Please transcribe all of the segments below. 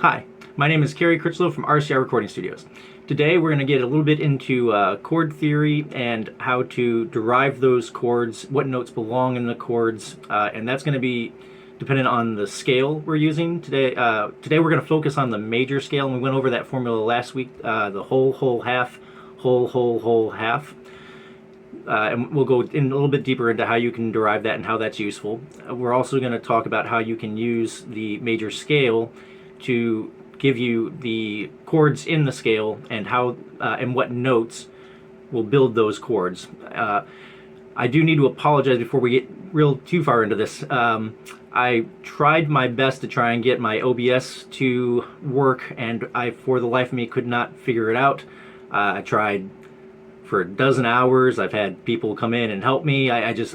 Hi, my name is Kerry Critchlow from RCR Recording Studios. Today we're going to get a little bit into chord theory and how to derive those chords, what notes belong in the chords, and that's going to be dependent on the scale we're using. Today we're going to focus on the major scale, and we went over that formula last week, the whole, whole, half, whole, whole, whole, half. And we'll go in a little bit deeper into how you can derive that and how that's useful. We're also going to talk about how you can use the major scale to give you the chords in the scale and how and what notes will build those chords. I do need to apologize before we get real too far into this. I tried my best to try and get my OBS to work, and I, for the life of me, could not figure it out. I tried for a dozen hours. I've had people come in and help me.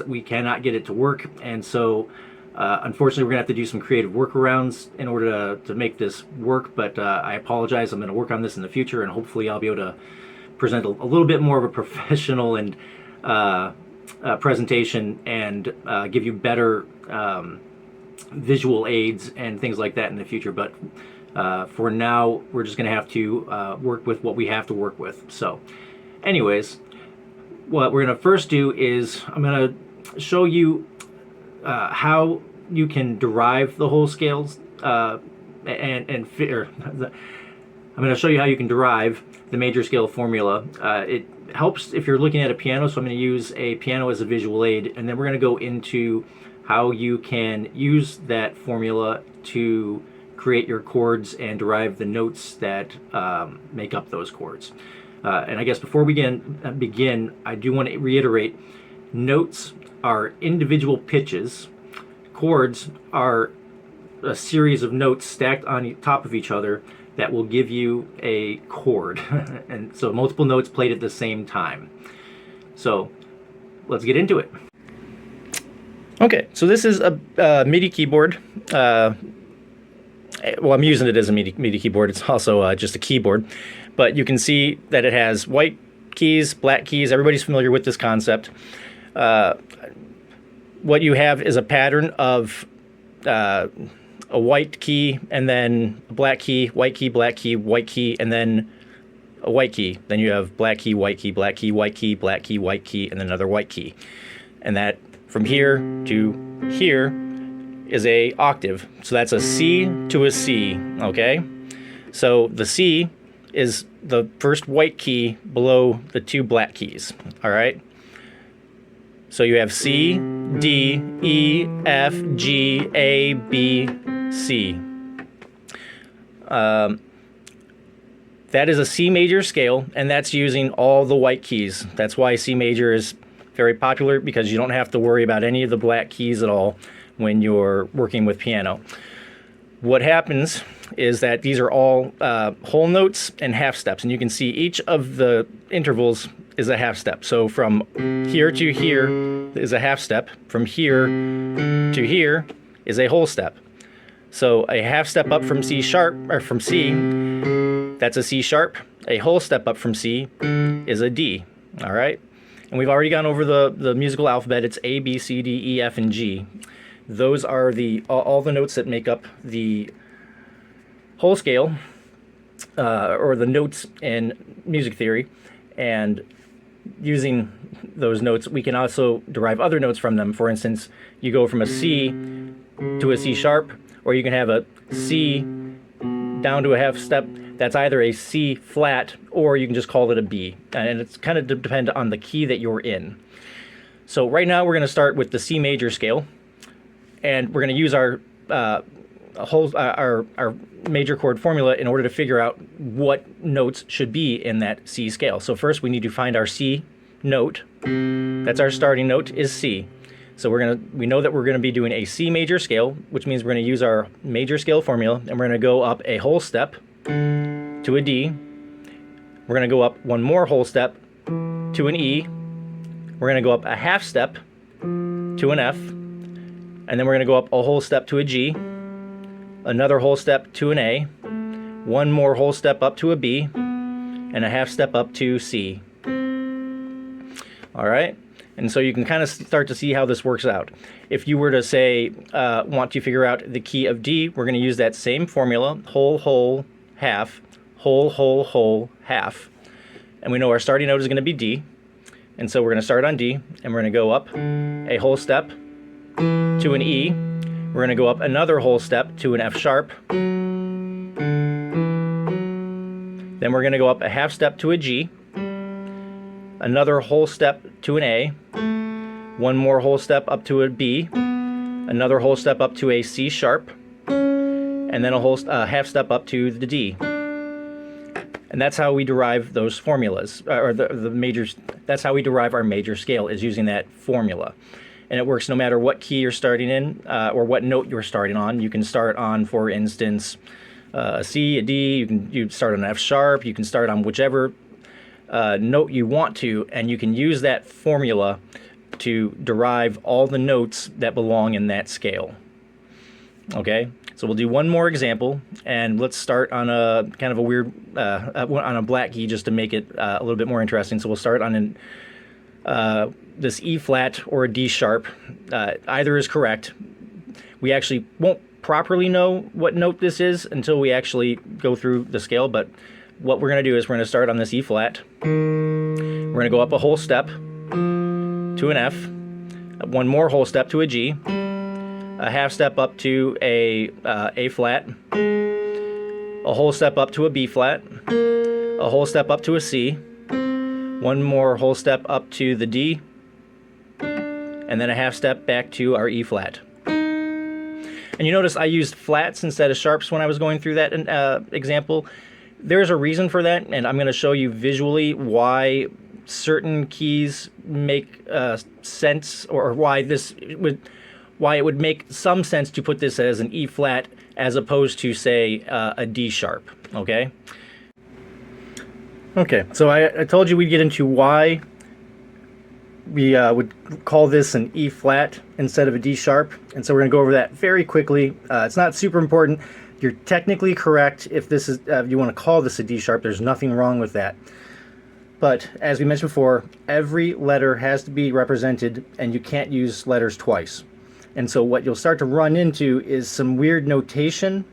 We cannot get it to work, and so unfortunately we're gonna have to do some creative workarounds in order to make this work, but I apologize. I'm gonna work on this in the future, and hopefully I'll be able to present a little bit more of a professional and presentation and give you better visual aids and things like that in the future. But for now, we're just gonna have to work with what we have to work with. So anyways, what we're going to first do is I'm going to show you how you can derive the whole scales I'm going to show you how you can derive the major scale formula. It helps if you're looking at a piano, so I'm going to use a piano as a visual aid, and then we're going to go into how you can use that formula to create your chords and derive the notes that make up those chords. And I guess before we begin, I do want to reiterate, notes are individual pitches. Chords are a series of notes stacked on top of each other that will give you a chord. And so multiple notes played at the same time. So let's get into it. Okay, so this is a MIDI keyboard. Well, I'm using it as a MIDI keyboard. It's also just a keyboard. But you can see that it has white keys, black keys. Everybody's familiar with this concept. What you have is a pattern of a white key, and then a black key, white key, black key, white key, and then a white key. Then you have black key, white key, black key, white key, black key, white key, and then another white key. And that from here to here is a octave. So that's a C to a C, okay? So the C is the first white key below the two black keys, all right? So you have C, D, E, F, G, A, B, C. That is a C major scale, and that's using all the white keys. That's why C major is very popular, because you don't have to worry about any of the black keys at all when you're working with piano. What happens is that these are all whole notes and half steps, and you can see each of the intervals is a half step. So from here to here is a half step. From here to here is a whole step. So a half step up from C sharp, or from C, that's a C sharp. A whole step up from C is a D, all right? And we've already gone over the musical alphabet. It's A, B, C, D, E, F, and G. Those are all the notes that make up the whole scale, or the notes in music theory. And using those notes, we can also derive other notes from them. For instance, you go from a C to a C sharp, or you can have a C down to a half step. That's either a C flat, or you can just call it a B. And it's kind of depend on the key that you're in. So right now we're going to start with the C major scale, and we're going to use our major chord formula in order to figure out what notes should be in that C scale. So first we need to find our C note. That's our starting note, is C. So we know that we're going to be doing a C major scale, which means we're going to use our major scale formula, and we're going to go up a whole step to a D. We're going to go up one more whole step to an E. We're going to go up a half step to an F, and then we're going to go up a whole step to a G, another whole step to an A, one more whole step up to a B, and a half step up to C. All right, And so you can kind of start to see how this works out. If you were to say, want to figure out the key of D, we're going to use that same formula, whole, whole, half, whole, whole, whole, half. And we know our starting note is going to be D. And so we're going to start on D, and we're going to go up a whole step to an E. We're going to go up another whole step to an F sharp. Then we're going to go up a half step to a G. Another whole step to an A, one more whole step up to a B, another whole step up to a C sharp, and then a whole half step up to the D. And that's how we derive those formulas, or the majors. That's how we derive our major scale, is using that formula. And it works no matter what key you're starting in, or what note you're starting on. You can start on, for instance, a C, a D. You start on an F sharp. You can start on whichever note you want to, and you can use that formula to derive all the notes that belong in that scale. Okay, so we'll do one more example, and let's start on a kind of a weird, on a black key, just to make it a little bit more interesting. So we'll start on this E flat or a D sharp. Either is correct. We actually won't properly know what note this is until we actually go through the scale, but what we're going to do is we're going to start on this E flat. We're going to go up a whole step to an F, one more whole step to a G, a half step up to a flat, a whole step up to a B flat, a whole step up to a C, one more whole step up to the D, and then a half step back to our E flat. And you notice I used flats instead of sharps when I was going through that example. There's a reason for that, and I'm going to show you visually why certain keys make sense, or why it would make some sense to put this as an E flat as opposed to, say, a D sharp. Okay. Okay. So I told you we'd get into why we would call this an E flat instead of a D sharp, and so we're going to go over that very quickly. It's not super important. You're technically correct if this is you want to call this a D sharp. There's nothing wrong with that. But as we mentioned before, every letter has to be represented, and you can't use letters twice. And so what you'll start to run into is some weird notation,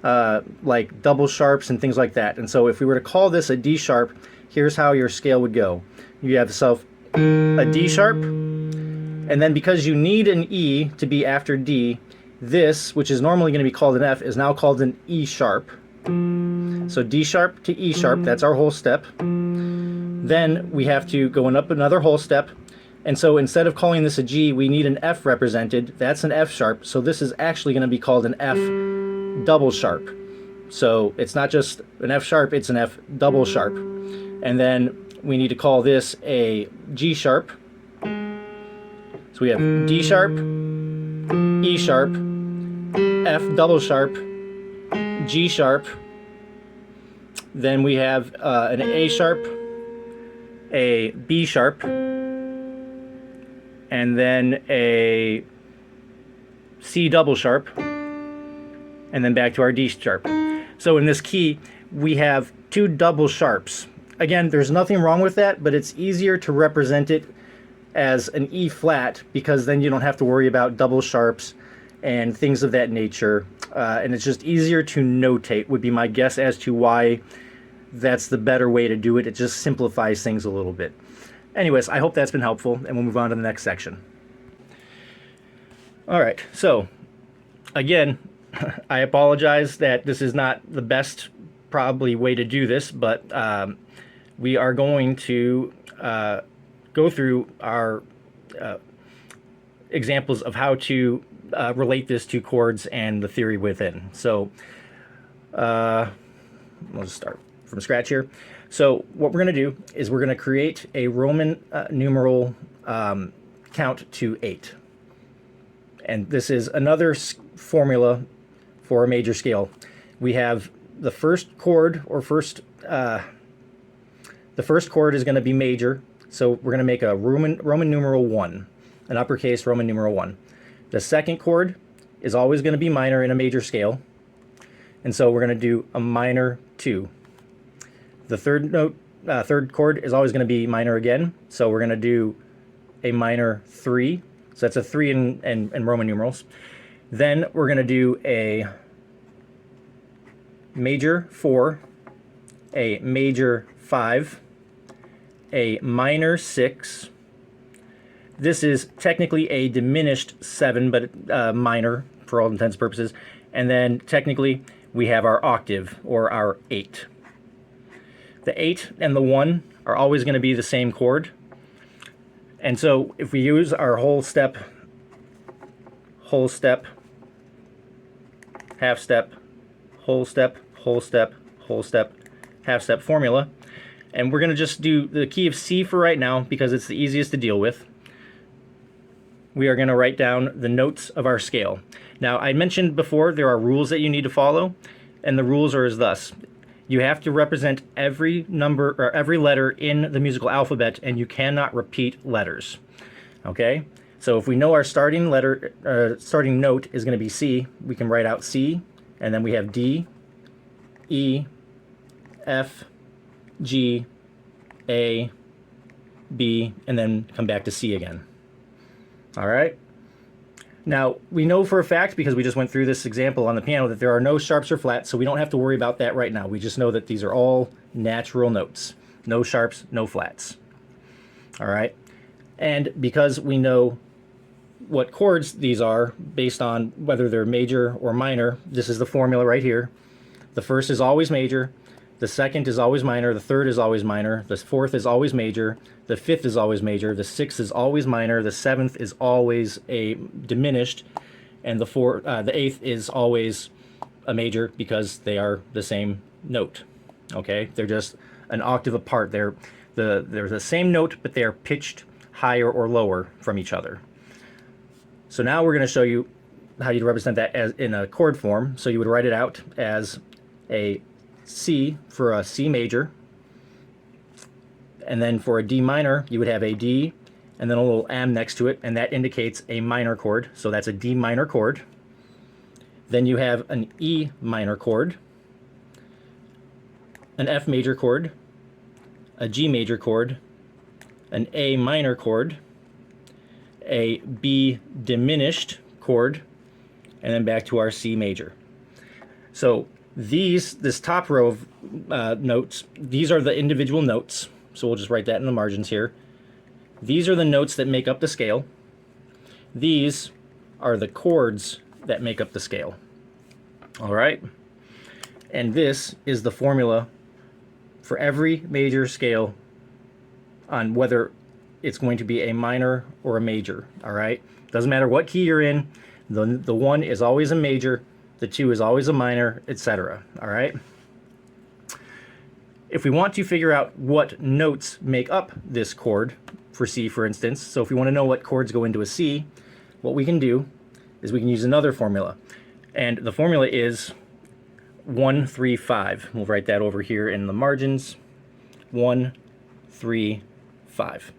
like double sharps and things like that. And so if we were to call this a D sharp, here's how your scale would go. You have yourself a D sharp, and then because you need an E to be after D, this, which is normally going to be called an F, is now called an E sharp. So D sharp to E sharp, that's our whole step. Then we have to go up another whole step. And so instead of calling this a G, we need an F represented. That's an F sharp. So this is actually going to be called an F double sharp. So it's not just an F sharp, it's an F double sharp. And then we need to call this a G sharp. So we have D sharp, E sharp, F double sharp, G sharp. Then we have an A sharp, a B sharp, and then a C double sharp, and then back to our D sharp. So in this key, we have two double sharps. Again, there's nothing wrong with that, but it's easier to represent it as an E flat, because then you don't have to worry about double sharps and things of that nature, and it's just easier to notate, would be my guess as to why that's the better way to do it. It just simplifies things a little bit. Anyways, I hope that's been helpful, and we'll move on to the next section. All right, so again, I apologize that this is not the best probably way to do this, but we are going to go through our examples of how to relate this to chords and the theory within. So let's start from scratch here. So what we're going to do is we're going to create a Roman numeral count to 8. And this is another formula for a major scale. We have the first chord, or the first chord is going to be major. So we're going to make a Roman numeral 1, an uppercase Roman numeral 1. The second chord is always going to be minor in a major scale. And so we're going to do a minor 2. The third chord is always going to be minor again. So we're going to do a minor 3. So that's a 3 in Roman numerals. Then we're going to do a major 4, a major 5, a minor 6. This is technically a diminished 7, but minor for all intents and purposes. And then technically we have our octave, or our 8. The 8 and the 1 are always going to be the same chord. And so if we use our whole step, half step, whole step, whole step, whole step, half step formula, and we're going to just do the key of C for right now because it's the easiest to deal with. We are going to write down the notes of our scale. Now, I mentioned before there are rules that you need to follow, and the rules are as thus. You have to represent every number or every letter in the musical alphabet, and you cannot repeat letters. Okay? So if we know our starting letter, starting note is going to be C, we can write out C, and then we have D, E, F, G, A, B, and then come back to C again. All right? Now, we know for a fact, because we just went through this example on the piano, that there are no sharps or flats, so we don't have to worry about that right now. We just know that these are all natural notes. No sharps, no flats. All right? And because we know what chords these are based on whether they're major or minor, this is the formula right here. The first is always major, the second is always minor, the third is always minor, the fourth is always major, the fifth is always major, the sixth is always minor, the seventh is always a diminished, and the eighth is always a major because they are the same note. Okay, they're just an octave apart. They're the same note, but they are pitched higher or lower from each other. So now we're going to show you how you'd represent that as in a chord form. So you would write it out as a C for a C major, and then for a D minor you would have a D and then a little M next to it, and that indicates a minor chord, so that's a D minor chord. Then you have an E minor chord, an F major chord, a G major chord, an A minor chord, a B diminished chord, and then back to our C major. So this top row of notes, these are the individual notes, so we'll just write that in the margins here. These are the notes that make up the scale. These are the chords that make up the scale. All right? And this is the formula for every major scale on whether it's going to be a minor or a major. All right? Doesn't matter what key you're in, the 1 is always a major, the 2 is always a minor, etc. All right? If we want to figure out what notes make up this chord, for C for instance, so if we want to know what chords go into a C, what we can do is we can use another formula. And the formula is 1, 3, 5. We'll write that over here in the margins. 1, 3, 5.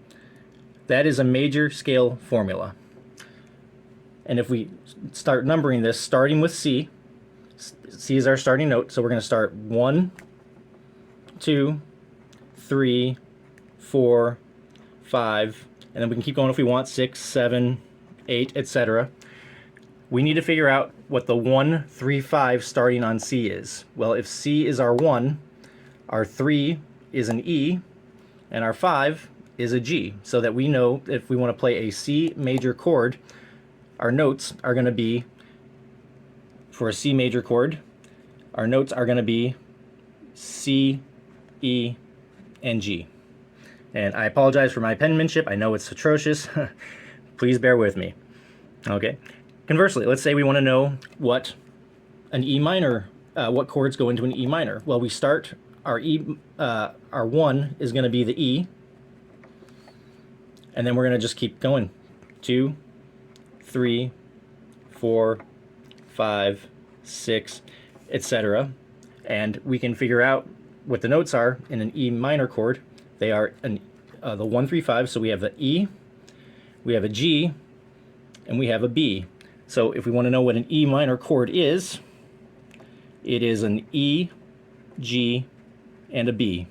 That is a major scale formula. And if we start numbering this, starting with C, C is our starting note, so we're going to start 1, 2, 3, 4, 5, and then we can keep going if we want, 6, 7, 8, etc. We need to figure out what the 1, 3, 5 starting on C is. Well, if C is our 1, our 3 is an E, and our 5 is a G, so that we know if we want to play a C major chord, our notes are going to be, for a C major chord, our notes are going to be C, E, and G. And I apologize for my penmanship. I know it's atrocious. Please bear with me. Okay. Conversely, let's say we want to know what an E minor, what chords go into an E minor. Well, we start our our 1 is going to be the E, and then we're going to just keep going. 2, 3, 4, 5, 6, etc. And we can figure out what the notes are in an E minor chord. They are the 1, 3, 5. So we have the E, we have a G, and we have a B. So if we want to know what an E minor chord is, it is an E, G, and a B.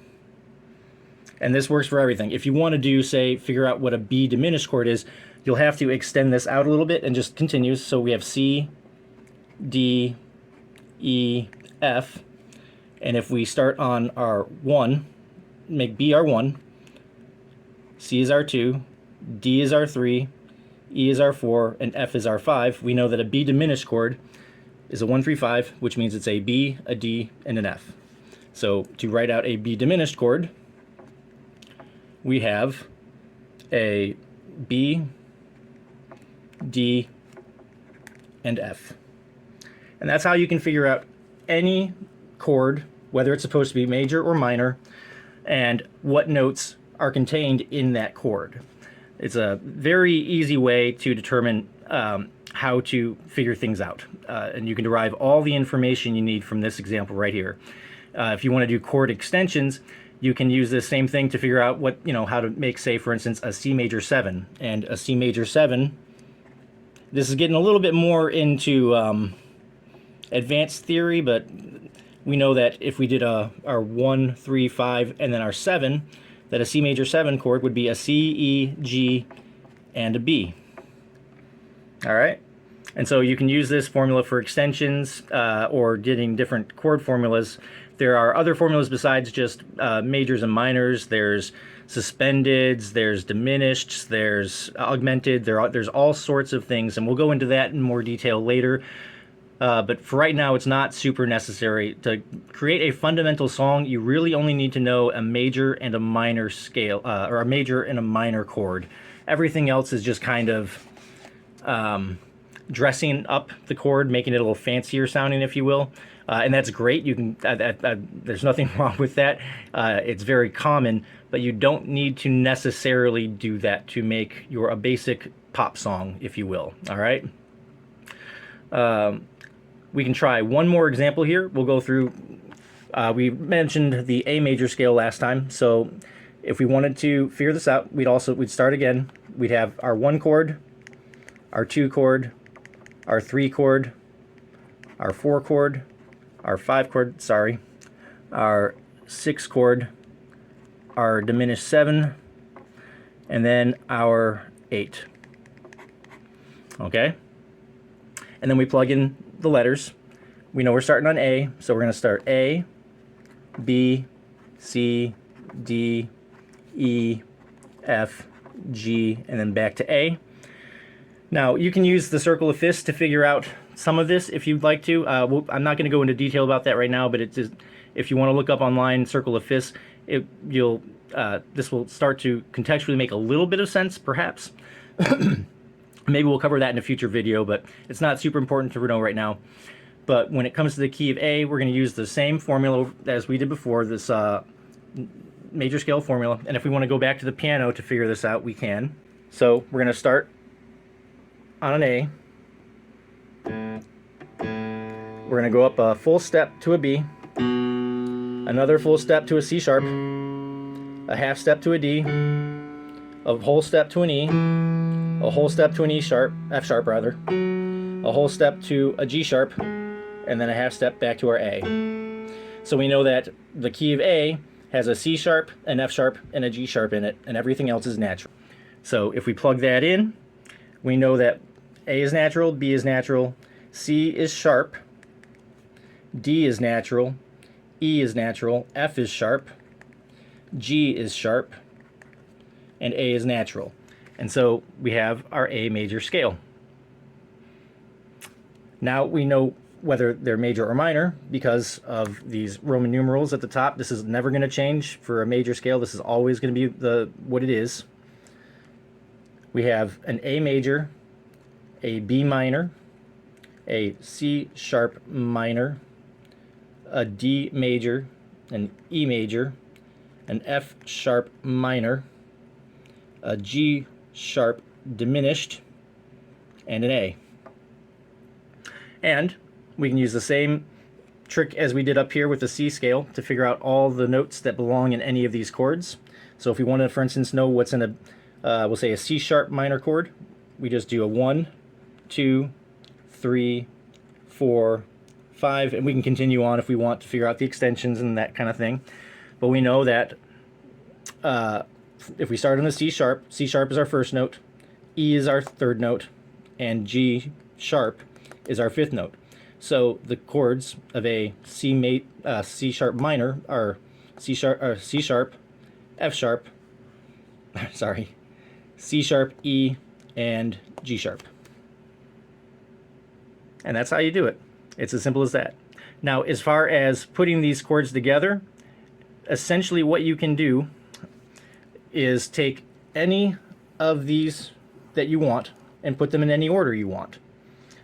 And this works for everything. If you want to do, say, figure out what a B diminished chord is, you'll have to extend this out a little bit and just continues. So we have C, D, E, F. And if we start on our 1, make B our 1, C is our 2, D is our 3, E is our 4, and F is our 5, we know that a B diminished chord is a 1, 3, 5, which means it's a B, a D, and an F. So to write out a B diminished chord, we have a B, D, and F. And that's how you can figure out any chord, whether it's supposed to be major or minor, and what notes are contained in that chord. It's a very easy way to determine how to figure things out. And you can derive all the information you need from this example right here. If you want to do chord extensions, you can use this same thing to figure out what, how to make, say, for instance, a C major 7. And a C major 7, this is getting a little bit more into advanced theory, but we know that if we did our 1, 3, 5, and then our 7, that a C major 7 chord would be a C, E, G, and a B. All right? And so you can use this formula for extensions or getting different chord formulas. There are other formulas besides just majors and minors. There's suspendeds, there's diminished, there's augmented, there's all sorts of things, and we'll go into that in more detail later. But for right now, it's not super necessary. To create a fundamental song, you really only need to know a major and a minor scale, or a major and a minor chord. Everything else is just kind of dressing up the chord, making it a little fancier sounding, if you will. And that's great. You can. There's nothing wrong with that. It's very common, but you don't need to necessarily do that to make a basic pop song, if you will. All right. We can try one more example here. We'll go through, we mentioned the A major scale last time, so if we wanted to figure this out, we'd start again. We'd have our 1 chord, our 2 chord, our 3 chord, our 4 chord, our 5 chord, our 6 chord, our diminished 7, and then our 8. Okay? And then we plug in the letters. We know we're starting on A, so we're going to start A, B, C, D, E, F, G, and then back to A. Now, you can use the circle of fifths to figure out some of this if you'd like to. I'm not going to go into detail about that right now, but it's just, if you want to look up online circle of fifths, this will start to contextually make a little bit of sense, perhaps. Maybe we'll cover that in a future video, but it's not super important to know right now. But when it comes to the key of A, we're going to use the same formula as we did before, this major scale formula. And if we want to go back to the piano to figure this out, we can. So we're going to start on an A. We're going to go up a full step to a B, another full step to a C sharp, a half step to a D, a whole step to an E, a whole step to an E sharp, F sharp rather, a whole step to a G sharp, and then a half step back to our A. So we know that the key of A has a C sharp, an F sharp, and a G sharp in it, and everything else is natural. So if we plug that in, we know that A is natural, B is natural, C is sharp, D is natural, E is natural, F is sharp, G is sharp, and A is natural. And so we have our A major scale. Now we know whether they're major or minor because of these Roman numerals at the top. This is never going to change for a major scale. This is always going to be what it is. We have an A major, a B minor, a C sharp minor, a D major, an E major, an F sharp minor, a G sharp diminished, and an A. And we can use the same trick as we did up here with the C scale to figure out all the notes that belong in any of these chords. So if we want to, for instance, know what's in we'll say a C sharp minor chord, we just do a 1, 2, 3, 4, 5, and we can continue on if we want to figure out the extensions and that kind of thing. But we know that if we start on the C sharp is our first note, E is our third note, and G sharp is our fifth note. So the chords of a C sharp minor are C sharp, F sharp, sorry, C sharp, E, and G sharp. And that's how you do it. It's as simple as that. Now, as far as putting these chords together, essentially what you can do is take any of these that you want and put them in any order you want.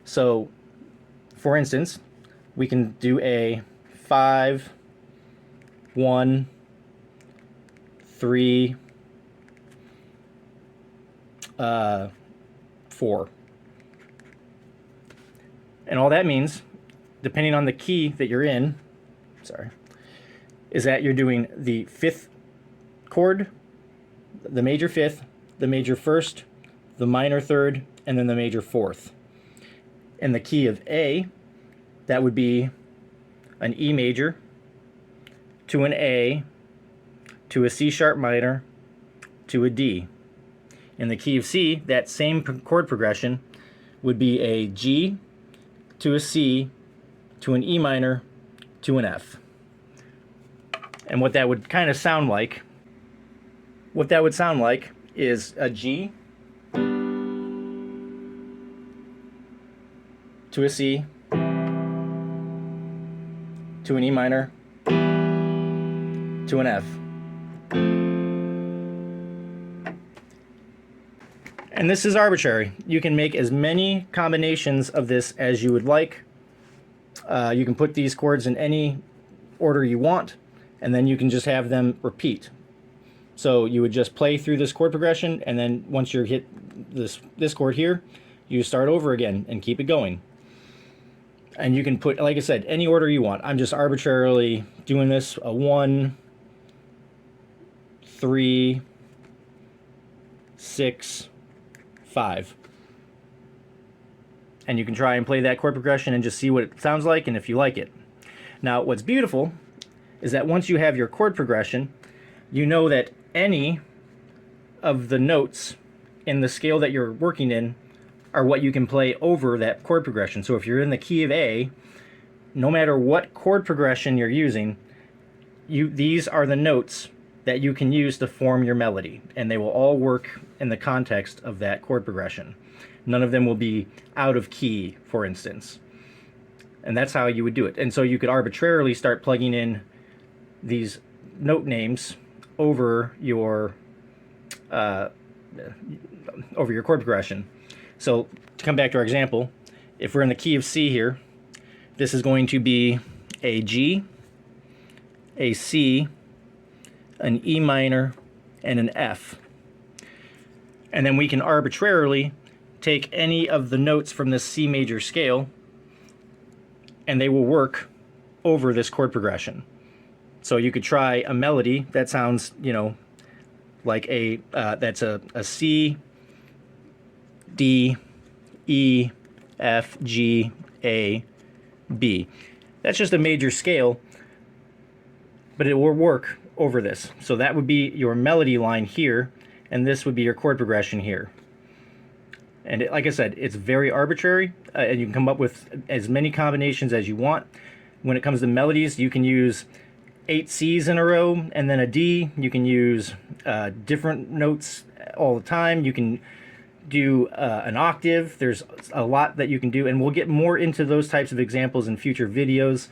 So, for instance, we can do a 5, 1, 3, 4. And all that means, depending on the key that you're in, is that you're doing the fifth chord, the major fifth, the major first, the minor third, and then the major fourth. In the key of A, that would be an E major to an A to a C sharp minor to a D. In the key of C, that same chord progression would be a G to a C to an E minor to an F. And what that would kind of sound like, is a G to a C to an E minor to an F. And this is arbitrary. You can make as many combinations of this as you would like. You can put these chords in any order you want, and then you can just have them repeat. So you would just play through this chord progression, and then once you hit this chord here, you start over again and keep it going. And you can put, like I said, any order you want. I'm just arbitrarily doing this: a 1, 3, 6, 5. And you can try and play that chord progression and just see what it sounds like and if you like it. Now, what's beautiful is that once you have your chord progression, you know that any of the notes in the scale that you're working in are what you can play over that chord progression. So if you're in the key of A, no matter what chord progression you're using, these are the notes that you can use to form your melody, and they will all work in the context of that chord progression. None of them will be out of key, for instance. And that's how you would do it. And so you could arbitrarily start plugging in these note names over your chord progression. So to come back to our example, if we're in the key of C here, this is going to be a G, a C, an E minor, and an F. And then we can arbitrarily take any of the notes from this C major scale, and they will work over this chord progression. So you could try a melody that sounds, like that's a C, D, E, F, G, A, B. That's just a major scale, but it will work over this. So that would be your melody line here, and this would be your chord progression here. And like I said, it's very arbitrary, and you can come up with as many combinations as you want. When it comes to melodies, you can use 8 C's in a row and then a D. You can use different notes all the time. You can do an octave. There's a lot that you can do, and we'll get more into those types of examples in future videos.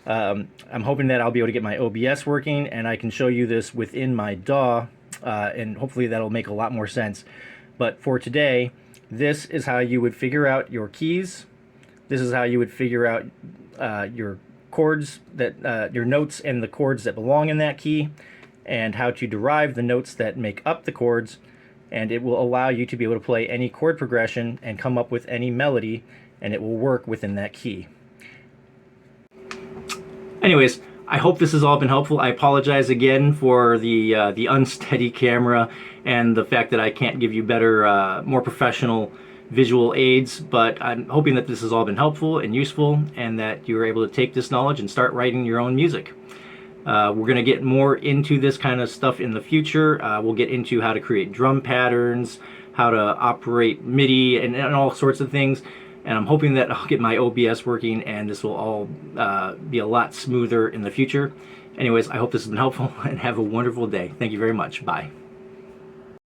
I'm hoping that I'll be able to get my OBS working, and I can show you this within my DAW, and hopefully that'll make a lot more sense. But for today, this is how you would figure out your keys. This is how you would figure out your chords, your notes and the chords that belong in that key, and how to derive the notes that make up the chords. And it will allow you to be able to play any chord progression and come up with any melody, and it will work within that key. Anyways, I hope this has all been helpful. I apologize again for the unsteady camera and the fact that I can't give you better, more professional visual aids, but I'm hoping that this has all been helpful and useful, and that you were able to take this knowledge and start writing your own music. We're going to get more into this kind of stuff in the future. We'll get into how to create drum patterns, how to operate MIDI, and all sorts of things. And I'm hoping that I'll get my OBS working and this will all be a lot smoother in the future. Anyways, I hope this has been helpful and have a wonderful day. Thank you very much. Bye.